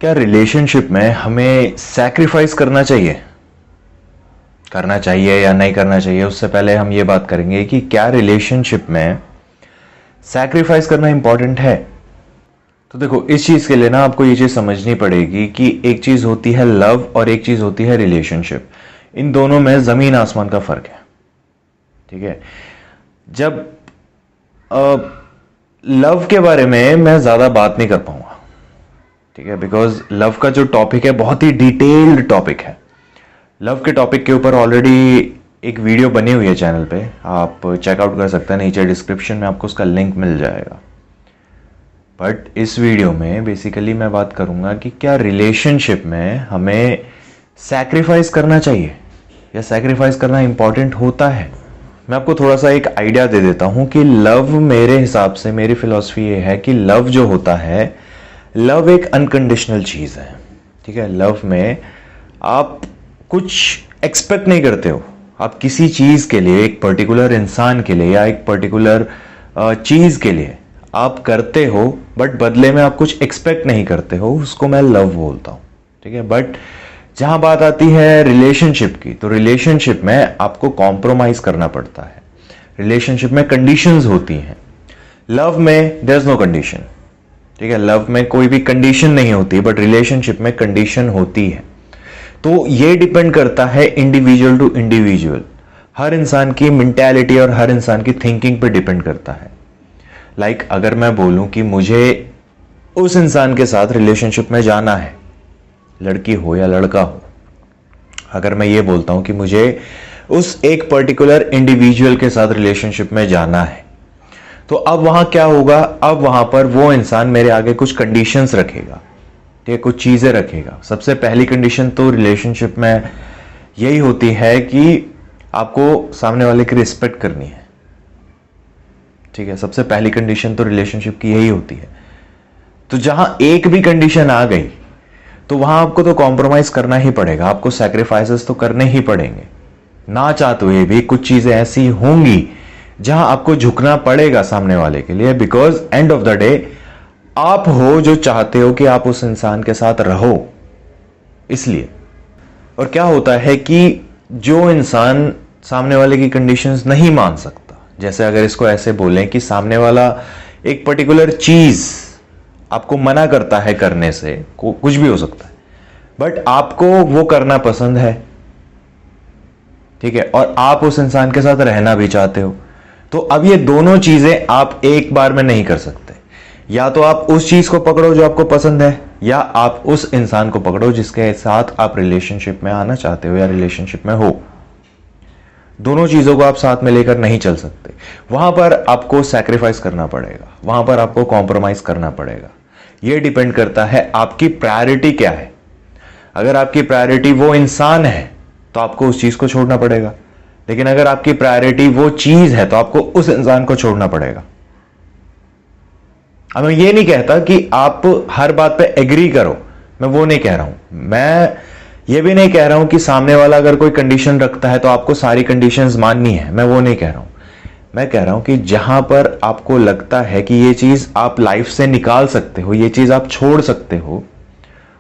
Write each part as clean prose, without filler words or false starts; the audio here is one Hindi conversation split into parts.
क्या रिलेशनशिप में हमें सैक्रिफाइस करना चाहिए या नहीं करना चाहिए? उससे पहले हम ये बात करेंगे कि क्या रिलेशनशिप में सैक्रिफाइस करना इंपॉर्टेंट है। तो देखो, इस चीज के लिए ना आपको ये चीज समझनी पड़ेगी कि एक चीज होती है लव और एक चीज होती है रिलेशनशिप। इन दोनों में जमीन आसमान का फर्क है। ठीक है, जब लव के बारे में मैं ज्यादा बात नहीं कर पाऊंगा, ठीक है, बिकॉज लव का जो टॉपिक है बहुत ही डिटेल्ड टॉपिक है। लव के टॉपिक के ऊपर ऑलरेडी एक वीडियो बनी हुई है चैनल पे, आप चेकआउट कर सकते हैं, नीचे डिस्क्रिप्शन में आपको उसका लिंक मिल जाएगा। बट इस वीडियो में बेसिकली मैं बात करूंगा कि क्या रिलेशनशिप में हमें सैक्रिफाइस करना चाहिए या सैक्रिफाइस करना इंपॉर्टेंट होता है। मैं आपको थोड़ा सा एक आइडिया दे देता हूं कि लव, मेरे हिसाब से मेरी फिलॉसफी ये है कि लव जो होता है, लव एक अनकंडीशनल चीज है। ठीक है, लव में आप कुछ एक्सपेक्ट नहीं करते हो। आप किसी चीज के लिए, एक पर्टिकुलर इंसान के लिए या एक पर्टिकुलर चीज के लिए आप करते हो, बट बदले में आप कुछ एक्सपेक्ट नहीं करते हो, उसको मैं लव बोलता हूं। ठीक है, बट जहां बात आती है रिलेशनशिप की, तो रिलेशनशिप में आपको कॉम्प्रोमाइज करना पड़ता है। रिलेशनशिप में कंडीशंस होती हैं, लव में देयर इज नो कंडीशन। ठीक है, लव में कोई भी कंडीशन नहीं होती, बट रिलेशनशिप में कंडीशन होती है। तो ये डिपेंड करता है इंडिविजुअल टू इंडिविजुअल, हर इंसान की मेंटालिटी और हर इंसान की थिंकिंग पे डिपेंड करता है। लाइक अगर मैं बोलूं कि मुझे उस इंसान के साथ रिलेशनशिप में जाना है, लड़की हो या लड़का हो, अगर मैं ये बोलता हूं कि मुझे उस एक पर्टिकुलर इंडिविजुअल के साथ रिलेशनशिप में जाना है, तो अब वहां क्या होगा, अब वहां पर वो इंसान मेरे आगे कुछ कंडीशंस रखेगा, ठीक है, कुछ चीजें रखेगा। सबसे पहली कंडीशन तो रिलेशनशिप में यही होती है कि आपको सामने वाले की रिस्पेक्ट करनी है। ठीक है, सबसे पहली कंडीशन तो रिलेशनशिप की यही होती है। तो जहां एक भी कंडीशन आ गई तो वहां आपको तो कॉम्प्रोमाइज करना ही पड़ेगा, आपको सैक्रिफाइसेस तो करने ही पड़ेंगे। ना चाहते हुए भी कुछ चीजें ऐसी होंगी जहां आपको झुकना पड़ेगा सामने वाले के लिए, because end of the day आप हो जो चाहते हो कि आप उस इंसान के साथ रहो, इसलिए। और क्या होता है कि जो इंसान सामने वाले की कंडीशंस नहीं मान सकता, जैसे अगर इसको ऐसे बोलें कि सामने वाला एक पर्टिकुलर चीज आपको मना करता है करने से, कुछ भी हो सकता है, बट आपको वो करना पसंद है, ठीक है, और आप उस इंसान के साथ रहना भी चाहते हो, तो अब ये दोनों चीजें आप एक बार में नहीं कर सकते। या तो आप उस चीज को पकड़ो जो आपको पसंद है, या आप उस इंसान को पकड़ो जिसके साथ आप रिलेशनशिप में आना चाहते हो या रिलेशनशिप में हो। दोनों चीजों को आप साथ में लेकर नहीं चल सकते। वहां पर आपको सैक्रिफाइस करना पड़ेगा, वहां पर आपको कॉम्प्रोमाइज करना पड़ेगा। यह डिपेंड करता है आपकी प्रायोरिटी क्या है। अगर आपकी प्रायोरिटी वो इंसान है तो आपको उस चीज को छोड़ना पड़ेगा, लेकिन अगर आपकी प्रायोरिटी वो चीज है तो आपको उस इंसान को छोड़ना पड़ेगा। अब मैं ये नहीं कहता कि आप हर बात पे एग्री करो, मैं वो नहीं कह रहा हूं। मैं ये भी नहीं कह रहा हूं कि सामने वाला अगर कोई कंडीशन रखता है तो आपको सारी कंडीशंस माननी है, मैं वो नहीं कह रहा हूं। मैं कह रहा हूं कि जहां पर आपको लगता है कि ये चीज आप लाइफ से निकाल सकते हो, ये चीज आप छोड़ सकते हो,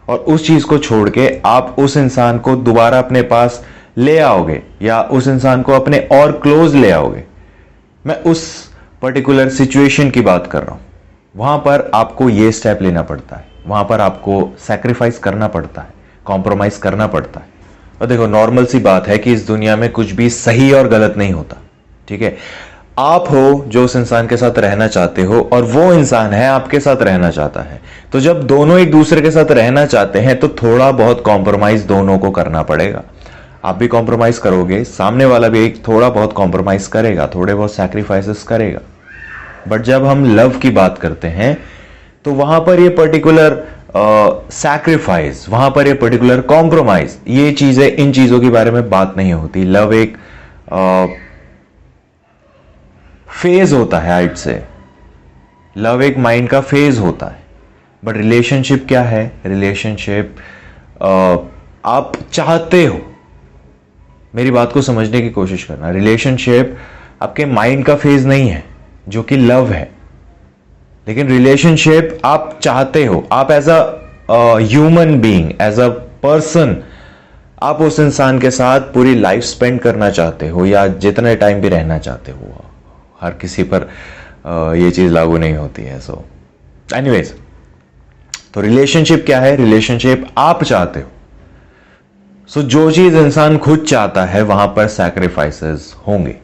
और उस चीज को छोड़ के आप उस इंसान को दोबारा अपने पास ले आओगे या उस इंसान को अपने और क्लोज ले आओगे, मैं उस पर्टिकुलर सिचुएशन की बात कर रहा हूं। वहां पर आपको ये स्टेप लेना पड़ता है, वहां पर आपको सैक्रिफाइस करना पड़ता है, कॉम्प्रोमाइज करना पड़ता है। और देखो, नॉर्मल सी बात है कि इस दुनिया में कुछ भी सही और गलत नहीं होता। ठीक है, आप हो जो उस इंसान के साथ रहना चाहते हो और वो इंसान है आपके साथ रहना चाहता है। तो जब दोनों एक दूसरे के साथ रहना चाहते हैं तो थोड़ा बहुत कॉम्प्रोमाइज दोनों को करना पड़ेगा। आप भी कॉम्प्रोमाइज करोगे, सामने वाला भी एक थोड़ा बहुत कॉम्प्रोमाइज करेगा, थोड़े बहुत सैक्रिफाइसेस करेगा। बट जब हम लव की बात करते हैं तो वहां पर ये पर्टिकुलर सैक्रिफाइस, वहां पर ये पर्टिकुलर कॉम्प्रोमाइज, ये चीजें, इन चीजों के बारे में बात नहीं होती। लव एक फेज होता है, हाइट से लव एक माइंड का फेज होता है। बट रिलेशनशिप क्या है? रिलेशनशिप आप चाहते हो, मेरी बात को समझने की कोशिश करना, रिलेशनशिप आपके माइंड का फेज नहीं है जो कि लव है, लेकिन रिलेशनशिप आप चाहते हो, आप as a human being, as a person, आप उस इंसान के साथ पूरी लाइफ स्पेंड करना चाहते हो या जितने टाइम भी रहना चाहते हो, हर किसी पर ये चीज लागू नहीं होती है। सो एनीवेज, तो रिलेशनशिप क्या है? रिलेशनशिप आप चाहते हो। सो जो चीज इंसान खुद चाहता है वहां पर सैक्रिफाइसेस होंगे।